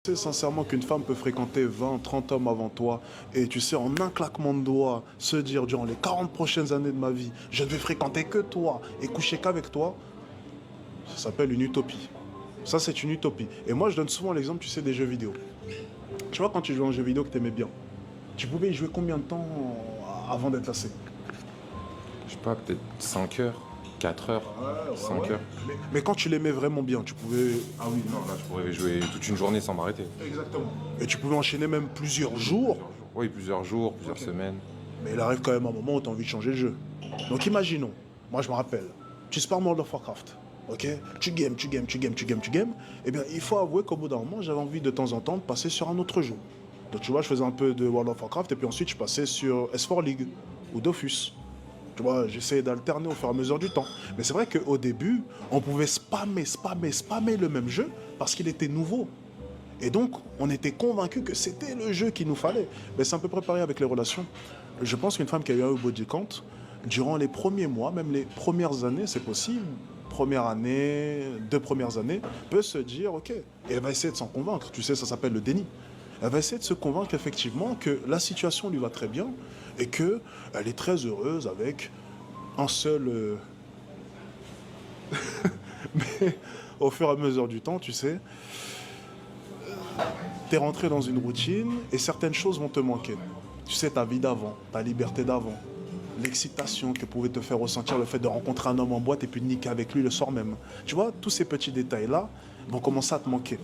Tu sais sincèrement qu'une femme peut fréquenter 20, 30 hommes avant toi et tu sais, en un claquement de doigts, se dire durant les 40 prochaines années de ma vie, je ne vais fréquenter que toi et coucher qu'avec toi, ça s'appelle une utopie. Ça, c'est une utopie. Et moi, je donne souvent l'exemple, tu sais, des jeux vidéo. Tu vois, quand tu jouais à un jeu vidéo que tu aimais bien, tu pouvais y jouer combien de temps avant d'être lassé? Je sais pas, peut-être 5 heures, 4 heures, Ouais, ouais, 5 ouais. heures. Mais quand tu l'aimais vraiment bien, tu pouvais. Ah oui, non, là, je pourrais jouer toute une journée sans m'arrêter. Exactement. Et tu pouvais enchaîner même plusieurs jours. Plusieurs jours. Oui, plusieurs jours, plusieurs Ok. semaines. Mais il arrive quand même un moment où tu as envie de changer le jeu. Donc imaginons, moi je me rappelle, tu spares World of Warcraft, ok? Tu games, tu games, tu games, tu games, tu games. Eh bien, il faut avouer qu'au bout d'un moment, j'avais envie de temps en temps de passer sur un autre jeu. Donc tu vois, je faisais un peu de World of Warcraft et puis ensuite je passais sur S4 League ou Dofus. Tu vois, j'essayais d'alterner au fur et à mesure du temps. Mais c'est vrai qu'au début, on pouvait spammer le même jeu parce qu'il était nouveau. Et donc, on était convaincu que c'était le jeu qu'il nous fallait. Mais c'est un peu préparé avec les relations. Je pense qu'une femme qui a eu un body count, durant les premiers mois, même les premières années, c'est possible, première année, 2 premières années, peut se dire, ok, et elle va essayer de s'en convaincre. Tu sais, ça s'appelle le déni. Elle va essayer de se convaincre effectivement que la situation lui va très bien et que elle est très heureuse avec un seul. Mais au fur et à mesure du temps, tu sais, t'es rentré dans une routine et certaines choses vont te manquer. Tu sais, ta vie d'avant, ta liberté d'avant, l'excitation que pouvait te faire ressentir le fait de rencontrer un homme en boîte et puis de niquer avec lui le soir même. Tu vois, tous ces petits détails-là vont commencer à te manquer.